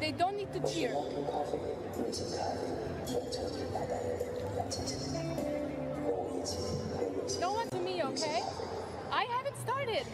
They don't need to cheer. Don't want to me, okay? I haven't started.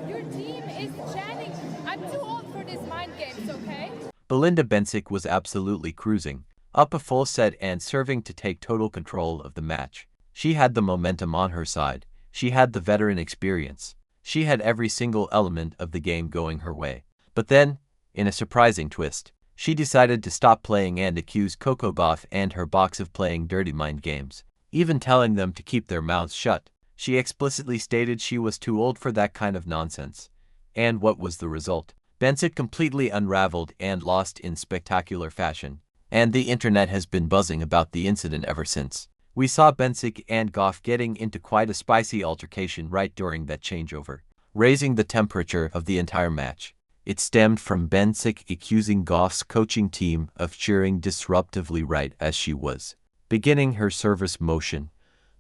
Your team is chanting. I'm too old for these mind games, okay? Belinda Bencic was absolutely cruising, up a full set and serving to take total control of the match. She had the momentum on her side. She had the veteran experience. She had every single element of the game going her way. But then, in a surprising twist, she decided to stop playing and accused Coco Gauff and her box of playing dirty mind games, even telling them to keep their mouths shut. She explicitly stated she was too old for that kind of nonsense. And what was the result? Bencic completely unraveled and lost in spectacular fashion, and the internet has been buzzing about the incident ever since. We saw Bencic and Gauff getting into quite a spicy altercation right during that changeover, raising the temperature of the entire match. It stemmed from Bencic accusing Gauff's coaching team of cheering disruptively right as she was beginning her service motion.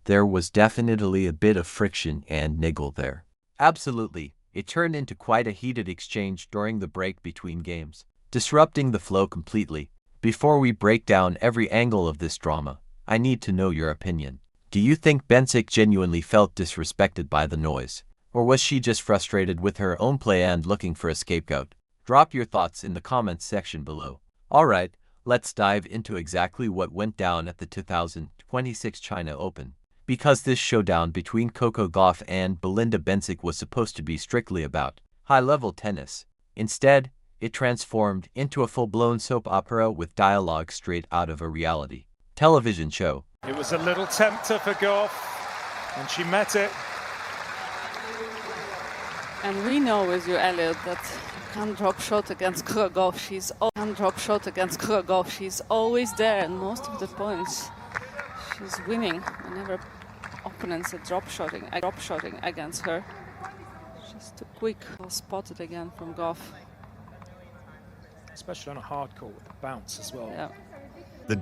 There was definitely a bit of friction and niggle there. Absolutely, it turned into quite a heated exchange during the break between games, disrupting the flow completely. Before we break down every angle of this drama, I need to know your opinion. Do you think Bencic genuinely felt disrespected by the noise? Or was she just frustrated with her own play and looking for a scapegoat? Drop your thoughts in the comments section below. Alright, let's dive into exactly what went down at the 2026 China Open. Because this showdown between Coco Gauff and Belinda Bencic was supposed to be strictly about high-level tennis. Instead, it transformed into a full-blown soap opera with dialogue straight out of a reality television show. It was a little tempter for Gauff, and she met it. And we know with you, Elliot, that you can't drop shot against Coco Gauff. She's always there, and most of the points she's winning whenever opponents are drop shotting against her. She's too quick. Well spotted again from Gauff. Especially on a hard court with a bounce as well. Yeah. The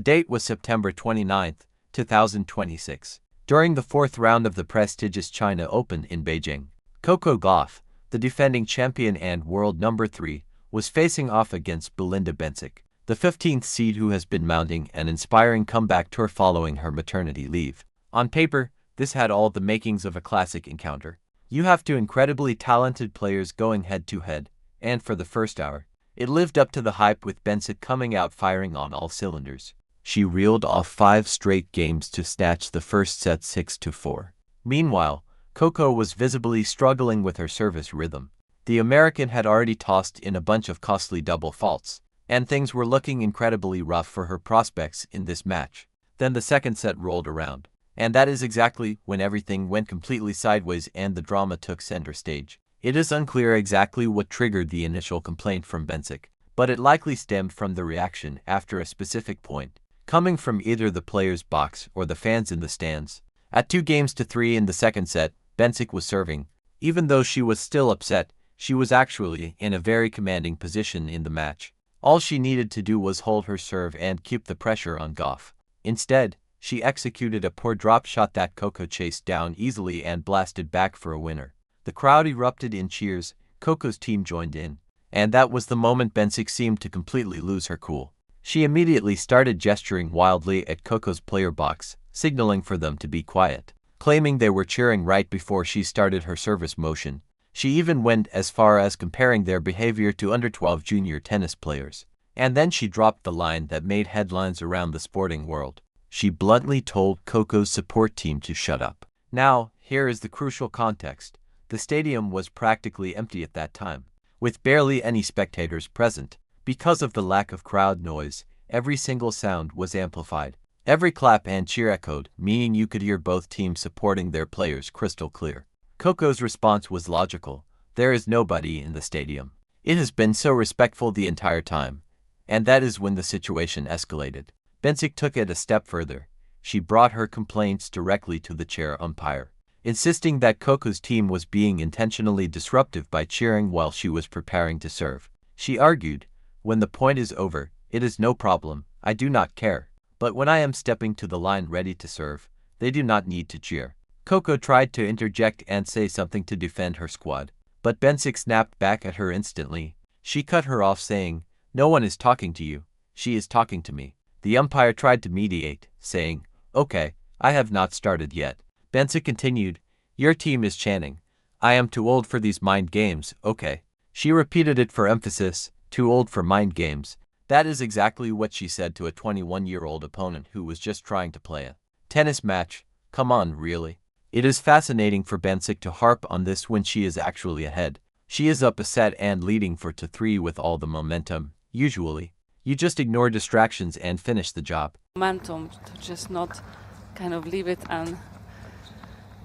date was September 29, 2026. During the fourth round of the prestigious China Open in Beijing, Coco Gauff, the defending champion and world number 3, was facing off against Belinda Bencic, the 15th seed who has been mounting an inspiring comeback tour following her maternity leave. On paper, this had all the makings of a classic encounter. You have two incredibly talented players going head-to-head, and for the first hour, it lived up to the hype with Bencic coming out firing on all cylinders. She reeled off 5 straight games to snatch the first set 6-4. Meanwhile, Coco was visibly struggling with her service rhythm. The American had already tossed in a bunch of costly double faults, and things were looking incredibly rough for her prospects in this match. Then the second set rolled around, and that is exactly when everything went completely sideways and the drama took center stage. It is unclear exactly what triggered the initial complaint from Bencic, but it likely stemmed from the reaction after a specific point, coming from either the player's box or the fans in the stands. At 2-3 in the second set, Bencic was serving. Even though she was still upset, she was actually in a very commanding position in the match. All she needed to do was hold her serve and keep the pressure on Gauff. Instead, she executed a poor drop shot that Coco chased down easily and blasted back for a winner. The crowd erupted in cheers. Coco's team joined in, and that was the moment Bencic seemed to completely lose her cool. She immediately started gesturing wildly at Coco's player box, signaling for them to be quiet, claiming they were cheering right before she started her service motion. She even went as far as comparing their behavior to under-12 junior tennis players. And then she dropped the line that made headlines around the sporting world. She bluntly told Coco's support team to shut up. Now, here is the crucial context. The stadium was practically empty at that time, with barely any spectators present. Because of the lack of crowd noise, every single sound was amplified. Every clap and cheer echoed, meaning you could hear both teams supporting their players crystal clear. Coco's response was logical. There is nobody in the stadium. It has been so respectful the entire time. And that is when the situation escalated. Bencic took it a step further. She brought her complaints directly to the chair umpire, insisting that Coco's team was being intentionally disruptive by cheering while she was preparing to serve. She argued, "When the point is over, it is no problem, I do not care. But when I am stepping to the line ready to serve, they do not need to cheer." Coco tried to interject and say something to defend her squad, but Bencic snapped back at her instantly. She cut her off saying, "No one is talking to you, she is talking to me." The umpire tried to mediate, saying, "Okay, I have not started yet." Bencic continued, "Your team is chanting, 'I am too old for these mind games,' okay." She repeated it for emphasis, "Too old for mind games." That is exactly what she said to a 21-year-old opponent who was just trying to play a tennis match. Come on, really? It is fascinating for Bencic to harp on this when she is actually ahead. She is up a set and leading 4-3 with all the momentum. Usually, you just ignore distractions and finish the job. Momentum to just not kind of leave it and...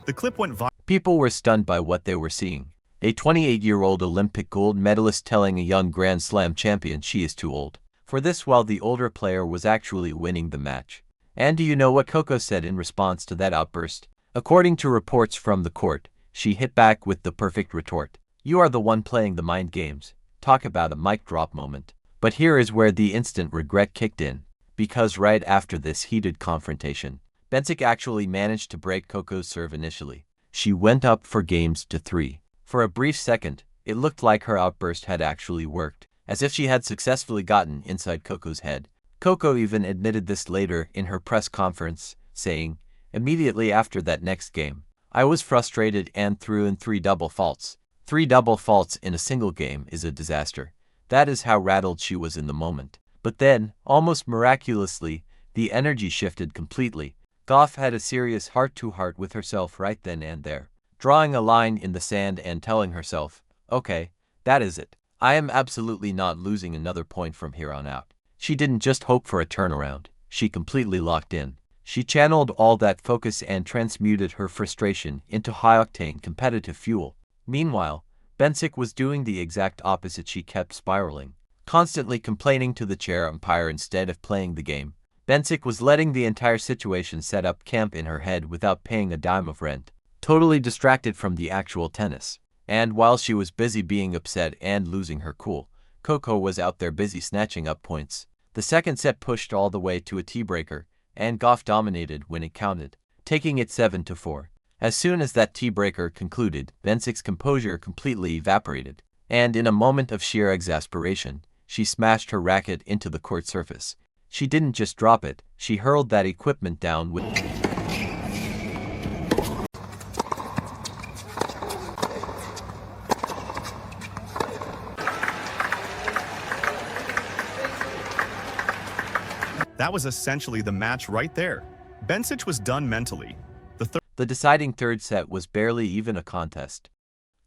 The clip went viral. People were stunned by what they were seeing. A 28-year-old Olympic gold medalist telling a young Grand Slam champion she is too old for this, while the older player was actually winning the match. And do you know what Coco said in response to that outburst? According to reports from the court, she hit back with the perfect retort. "You are the one playing the mind games." Talk about a mic drop moment. But here is where the instant regret kicked in, because right after this heated confrontation, Bencic actually managed to break Coco's serve initially. She went up for games to 3. For a brief second, it looked like her outburst had actually worked, as if she had successfully gotten inside Coco's head. Coco even admitted this later in her press conference, saying, "Immediately after that next game, I was frustrated and threw in 3 double faults. 3 double faults in a single game is a disaster." That is how rattled she was in the moment. But then, almost miraculously, the energy shifted completely. Gauff had a serious heart-to-heart with herself right then and there, drawing a line in the sand and telling herself, "Okay, that is it. I am absolutely not losing another point from here on out." She didn't just hope for a turnaround, she completely locked in. She channeled all that focus and transmuted her frustration into high-octane competitive fuel. Meanwhile, Bencic was doing the exact opposite. She kept spiraling, constantly complaining to the chair umpire instead of playing the game. Bencic was letting the entire situation set up camp in her head without paying a dime of rent, totally distracted from the actual tennis. And while she was busy being upset and losing her cool, Coco was out there busy snatching up points. The second set pushed all the way to a tiebreaker, and Gauff dominated when it counted, taking it 7-4. As soon as that tiebreaker concluded, Bencic's composure completely evaporated, and in a moment of sheer exasperation, she smashed her racket into the court surface. She didn't just drop it, she hurled that equipment down with... That was essentially the match right there. Bencic was done mentally. The deciding third set was barely even a contest.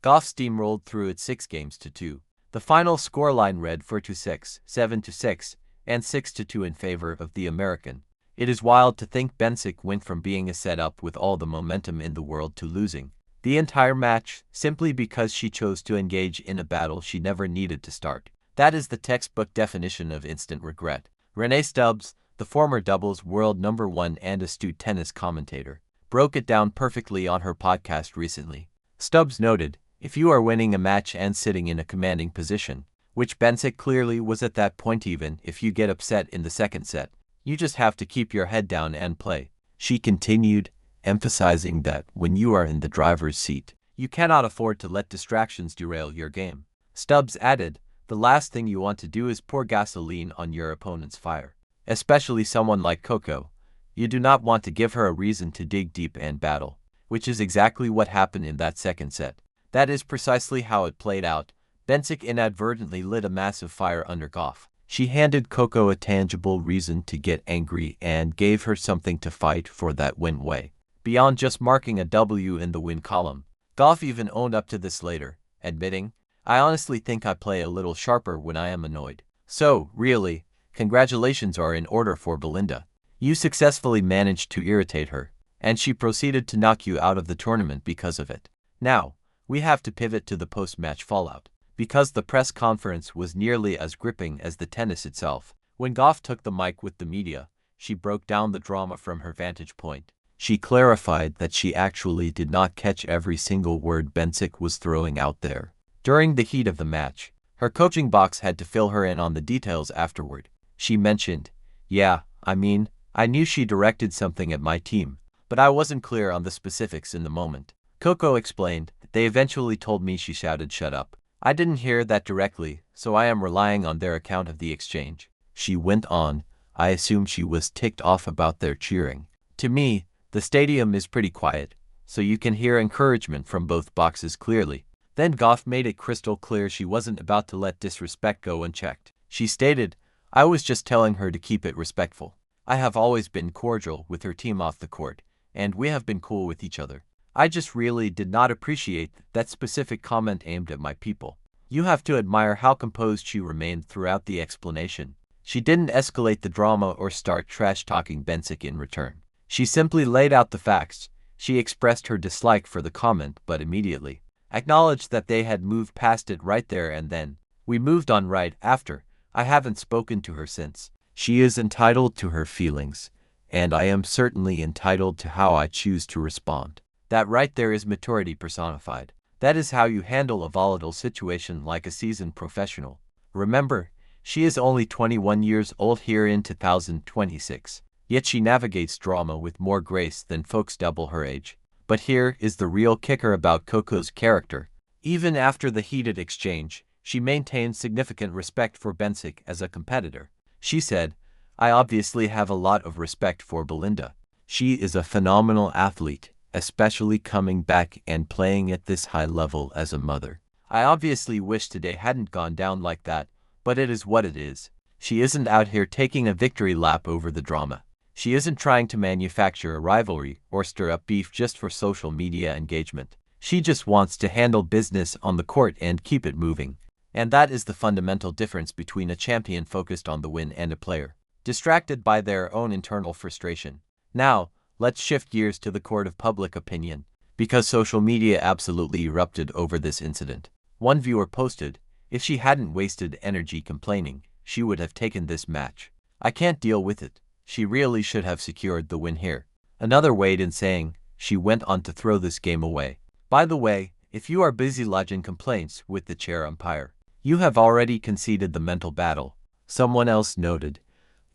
Gauff steamrolled through it 6-2. The final scoreline read 4-6, 7-6, and 6-2 in favor of the American. It is wild to think Bencic went from being a set-up with all the momentum in the world to losing the entire match simply because she chose to engage in a battle she never needed to start. That is the textbook definition of instant regret. Renee Stubbs, the former doubles world #1 and astute tennis commentator, broke it down perfectly on her podcast recently. Stubbs noted, "If you are winning a match and sitting in a commanding position, which Bencic clearly was at that point, even if you get upset in the second set, you just have to keep your head down and play." She continued, emphasizing that when you are in the driver's seat, you cannot afford to let distractions derail your game. Stubbs added, "The last thing you want to do is pour gasoline on your opponent's fire, especially someone like Coco. You do not want to give her a reason to dig deep and battle," which is exactly what happened in that second set. That is precisely how it played out. Bencic inadvertently lit a massive fire under Gauff. She handed Coco a tangible reason to get angry and gave her something to fight for that win way. Beyond just marking a W in the win column, Gauff even owned up to this later, admitting, "I honestly think I play a little sharper when I am annoyed. So, really, congratulations are in order for Belinda. You successfully managed to irritate her, and she proceeded to knock you out of the tournament because of it." Now, we have to pivot to the post-match fallout, because the press conference was nearly as gripping as the tennis itself. When Gauff took the mic with the media, she broke down the drama from her vantage point. She clarified that she actually did not catch every single word Bencic was throwing out there during the heat of the match. Her coaching box had to fill her in on the details afterward. She mentioned, "Yeah, I knew she directed something at my team, but I wasn't clear on the specifics in the moment." Coco explained, "They eventually told me," she shouted, "shut up. I didn't hear that directly, so I am relying on their account of the exchange. She went on. I assume she was ticked off about their cheering. To me, the stadium is pretty quiet, so you can hear encouragement from both boxes clearly. Then Gauff made it crystal clear she wasn't about to let disrespect go unchecked. She stated, "I was just telling her to keep it respectful. I have always been cordial with her team off the court, and we have been cool with each other. I just really did not appreciate that specific comment aimed at my people." You have to admire how composed she remained throughout the explanation. She didn't escalate the drama or start trash-talking Bencic in return. She simply laid out the facts. She expressed her dislike for the comment, but immediately acknowledged that they had moved past it right there and then. We moved on right after. I haven't spoken to her since. She is entitled to her feelings, and I am certainly entitled to how I choose to respond. That right there is maturity personified. That is how you handle a volatile situation like a seasoned professional. Remember, she is only 21 years old here in 2026, yet she navigates drama with more grace than folks double her age. But here is the real kicker about Coco's character. Even after the heated exchange, she maintained significant respect for Bencic as a competitor. She said, "I obviously have a lot of respect for Belinda. She is a phenomenal athlete, especially coming back and playing at this high level as a mother. I obviously wish today hadn't gone down like that, but it is what it is. She isn't out here taking a victory lap over the drama. She isn't trying to manufacture a rivalry or stir up beef just for social media engagement. She just wants to handle business on the court and keep it moving." And that is the fundamental difference between a champion focused on the win and a player distracted by their own internal frustration. Now, let's shift gears to the court of public opinion, because social media absolutely erupted over this incident. One viewer posted, "If she hadn't wasted energy complaining, she would have taken this match. I can't deal with it. She really should have secured the win here." Another weighed in saying, "She went on to throw this game away." By the way, if you are busy lodging complaints with the chair umpire, you have already conceded the mental battle. Someone else noted,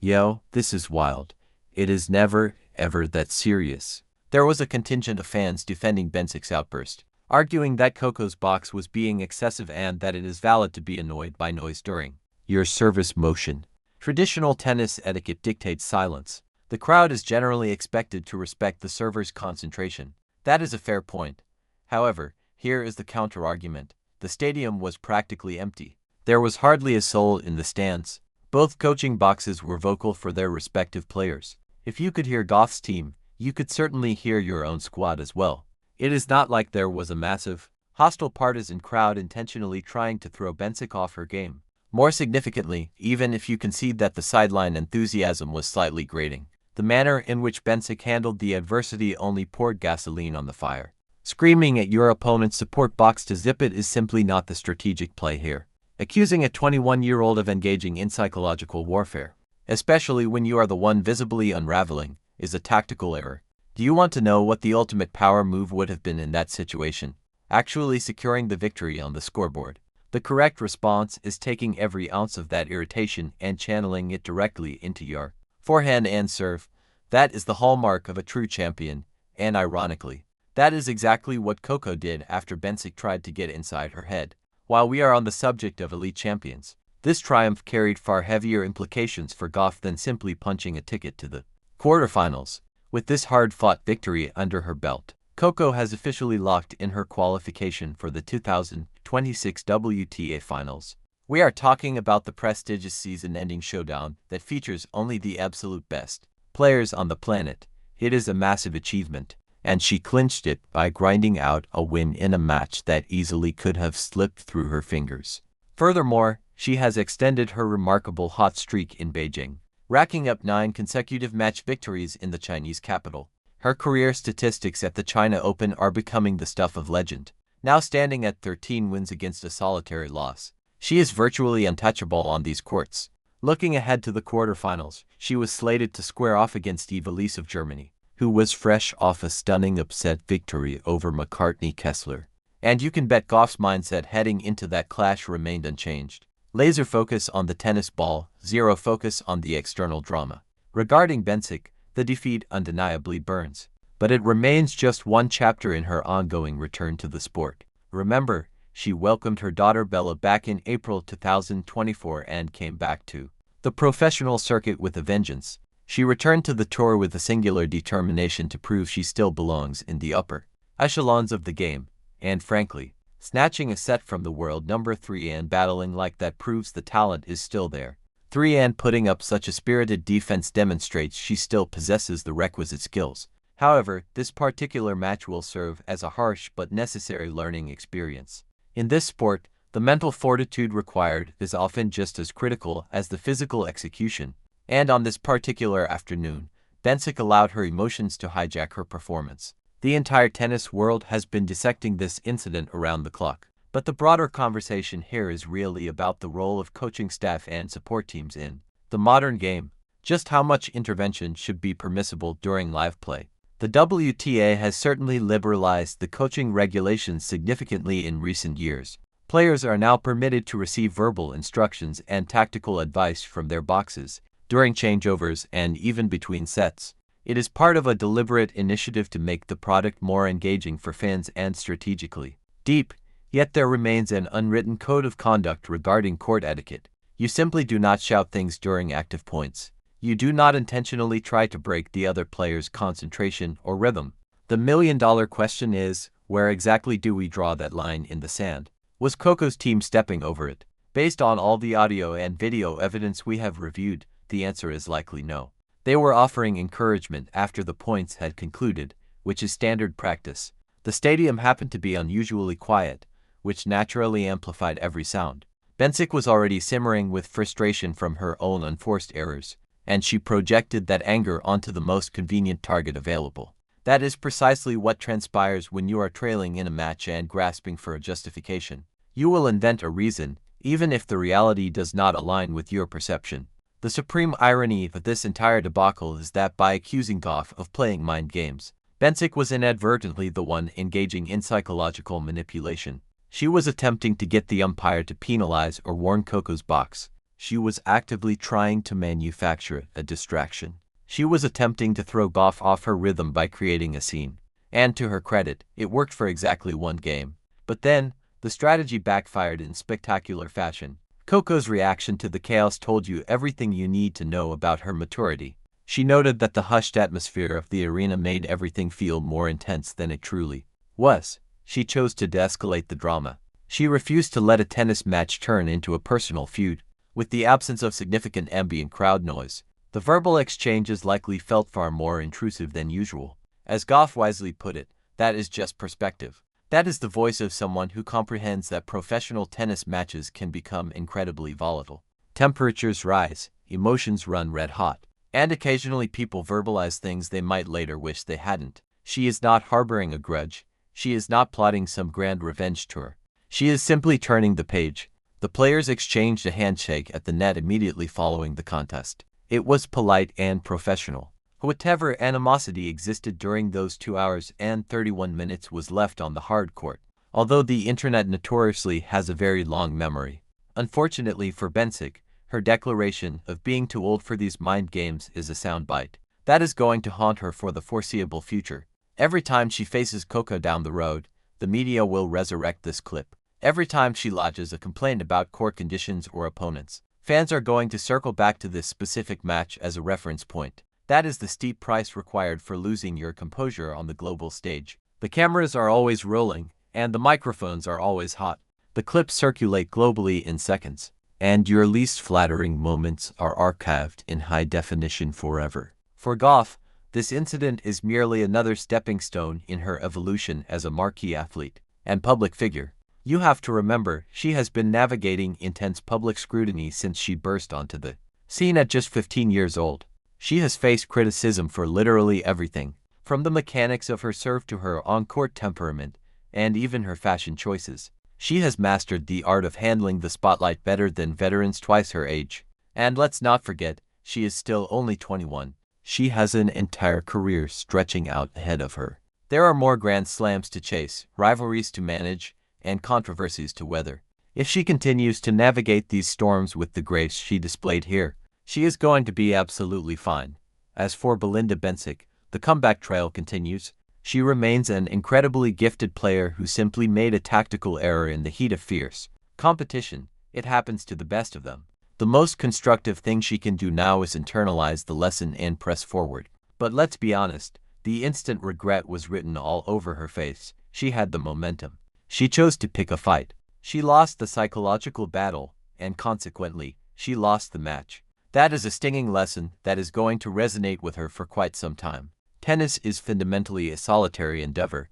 "Yo, this is wild. It is never, ever that serious." There was a contingent of fans defending Bencic's outburst, arguing that Coco's box was being excessive and that it is valid to be annoyed by noise during your service motion. Traditional tennis etiquette dictates silence. The crowd is generally expected to respect the server's concentration. That is a fair point. However, here is the counter-argument. The stadium was practically empty. There was hardly a soul in the stands. Both coaching boxes were vocal for their respective players. If you could hear Gauff's team, you could certainly hear your own squad as well. It is not like there was a massive, hostile partisan crowd intentionally trying to throw Bencic off her game. More significantly, even if you concede that the sideline enthusiasm was slightly grating, the manner in which Bencic handled the adversity only poured gasoline on the fire. Screaming at your opponent's support box to zip it is simply not the strategic play here. Accusing a 21-year-old of engaging in psychological warfare, especially when you are the one visibly unraveling, is a tactical error. Do you want to know what the ultimate power move would have been in that situation? Actually securing the victory on the scoreboard. The correct response is taking every ounce of that irritation and channeling it directly into your forehand and serve. That is the hallmark of a true champion, and ironically, that is exactly what Coco did after Bencic tried to get inside her head. While we are on the subject of elite champions, this triumph carried far heavier implications for Gauff than simply punching a ticket to the quarterfinals. With this hard-fought victory under her belt, Coco has officially locked in her qualification for the 2026 WTA Finals. We are talking about the prestigious season-ending showdown that features only the absolute best players on the planet. It is a massive achievement, and she clinched it by grinding out a win in a match that easily could have slipped through her fingers. Furthermore, she has extended her remarkable hot streak in Beijing, racking up 9 consecutive match victories in the Chinese capital. Her career statistics at the China Open are becoming the stuff of legend, now standing at 13 wins against a solitary loss. She is virtually untouchable on these courts. Looking ahead to the quarterfinals, she was slated to square off against Eva Lees of Germany, who was fresh off a stunning upset victory over McCartney Kessler. And you can bet Gauff's mindset heading into that clash remained unchanged. Laser focus on the tennis ball, zero focus on the external drama. Regarding Bencic, the defeat undeniably burns, but it remains just one chapter in her ongoing return to the sport. Remember, she welcomed her daughter Bella back in April 2024 and came back to the professional circuit with a vengeance. She returned to the tour with a singular determination to prove she still belongs in the upper echelons of the game, and frankly, snatching a set from the world number 3 and battling like that proves the talent is still there. 3 and putting up such a spirited defense demonstrates she still possesses the requisite skills. However, this particular match will serve as a harsh but necessary learning experience. In this sport, the mental fortitude required is often just as critical as the physical execution, and on this particular afternoon, Bencic allowed her emotions to hijack her performance. The entire tennis world has been dissecting this incident around the clock, but the broader conversation here is really about the role of coaching staff and support teams in the modern game. Just how much intervention should be permissible during live play? The WTA has certainly liberalized the coaching regulations significantly in recent years. Players are now permitted to receive verbal instructions and tactical advice from their boxes during changeovers and even between sets. It is part of a deliberate initiative to make the product more engaging for fans and strategically deep, yet there remains an unwritten code of conduct regarding court etiquette. You simply do not shout things during active points. You do not intentionally try to break the other player's concentration or rhythm. The million-dollar question is, where exactly do we draw that line in the sand? Was Coco's team stepping over it? Based on all the audio and video evidence we have reviewed, the answer is likely no. They were offering encouragement after the points had concluded, which is standard practice. The stadium happened to be unusually quiet, which naturally amplified every sound. Bencic was already simmering with frustration from her own unforced errors, and she projected that anger onto the most convenient target available. That is precisely what transpires when you are trailing in a match and grasping for a justification. You will invent a reason, even if the reality does not align with your perception. The supreme irony of this entire debacle is that by accusing Gauff of playing mind games, Bencic was inadvertently the one engaging in psychological manipulation. She was attempting to get the umpire to penalize or warn Coco's box. She was actively trying to manufacture a distraction. She was attempting to throw Gauff off her rhythm by creating a scene. And to her credit, it worked for exactly one game. But then, the strategy backfired in spectacular fashion. Coco's reaction to the chaos told you everything you need to know about her maturity. She noted that the hushed atmosphere of the arena made everything feel more intense than it truly was. She chose to de-escalate the drama. She refused to let a tennis match turn into a personal feud. With the absence of significant ambient crowd noise, the verbal exchanges likely felt far more intrusive than usual. As Gauff wisely put it, that is just perspective. That is the voice of someone who comprehends that professional tennis matches can become incredibly volatile. Temperatures rise, emotions run red hot, and occasionally people verbalize things they might later wish they hadn't. She is not harboring a grudge. She is not plotting some grand revenge tour. She is simply turning the page. The players exchanged a handshake at the net immediately following the contest. It was polite and professional. Whatever animosity existed during those 2 hours and 31 minutes was left on the hard court, although the internet notoriously has a very long memory. Unfortunately for Bencic, her declaration of being too old for these mind games is a soundbite. That is going to haunt her for the foreseeable future. Every time she faces Coco down the road, the media will resurrect this clip. Every time she lodges a complaint about court conditions or opponents, fans are going to circle back to this specific match as a reference point. That is the steep price required for losing your composure on the global stage. The cameras are always rolling, and the microphones are always hot. The clips circulate globally in seconds, and your least flattering moments are archived in high definition forever. For Gauff, this incident is merely another stepping stone in her evolution as a marquee athlete and public figure. You have to remember, she has been navigating intense public scrutiny since she burst onto the scene at just 15 years old. She has faced criticism for literally everything, from the mechanics of her serve to her on-court temperament, and even her fashion choices. She has mastered the art of handling the spotlight better than veterans twice her age. And let's not forget, she is still only 21. She has an entire career stretching out ahead of her. There are more Grand Slams to chase, rivalries to manage, and controversies to weather. If she continues to navigate these storms with the grace she displayed here, she is going to be absolutely fine. As for Belinda Bencic, the comeback trail continues. She remains an incredibly gifted player who simply made a tactical error in the heat of fierce competition. It happens to the best of them. The most constructive thing she can do now is internalize the lesson and press forward. But let's be honest, the instant regret was written all over her face. She had the momentum. She chose to pick a fight. She lost the psychological battle, and consequently, she lost the match. That is a stinging lesson that is going to resonate with her for quite some time. Tennis is fundamentally a solitary endeavor.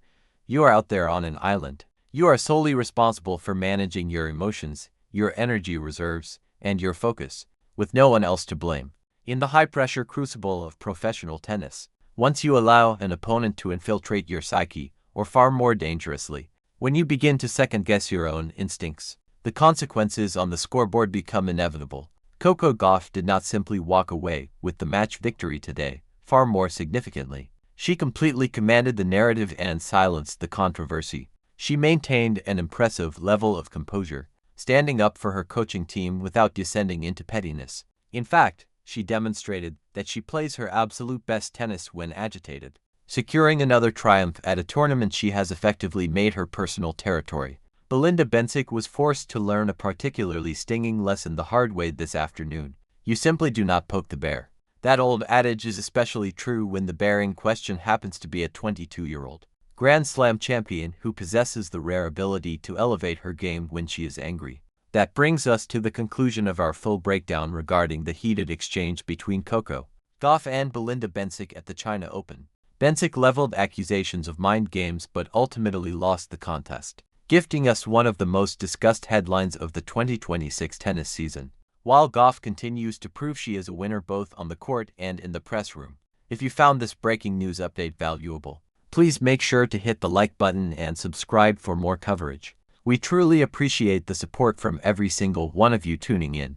You are out there on an island. You are solely responsible for managing your emotions, your energy reserves, and your focus, with no one else to blame. In the high-pressure crucible of professional tennis, once you allow an opponent to infiltrate your psyche, or far more dangerously, when you begin to second-guess your own instincts, the consequences on the scoreboard become inevitable. Coco Gauff did not simply walk away with the match victory today. Far more significantly, she completely commanded the narrative and silenced the controversy. She maintained an impressive level of composure, standing up for her coaching team without descending into pettiness. In fact, she demonstrated that she plays her absolute best tennis when agitated. Securing another triumph at a tournament she has effectively made her personal territory, Belinda Bencic was forced to learn a particularly stinging lesson the hard way this afternoon. You simply do not poke the bear. That old adage is especially true when the bear in question happens to be a 22-year-old Grand Slam champion who possesses the rare ability to elevate her game when she is angry. That brings us to the conclusion of our full breakdown regarding the heated exchange between Coco Gauff and Belinda Bencic at the China Open. Bencic leveled accusations of mind games but ultimately lost the contest, gifting us one of the most discussed headlines of the 2026 tennis season, while Gauff continues to prove she is a winner both on the court and in the press room. If you found this breaking news update valuable, please make sure to hit the like button and subscribe for more coverage. We truly appreciate the support from every single one of you tuning in.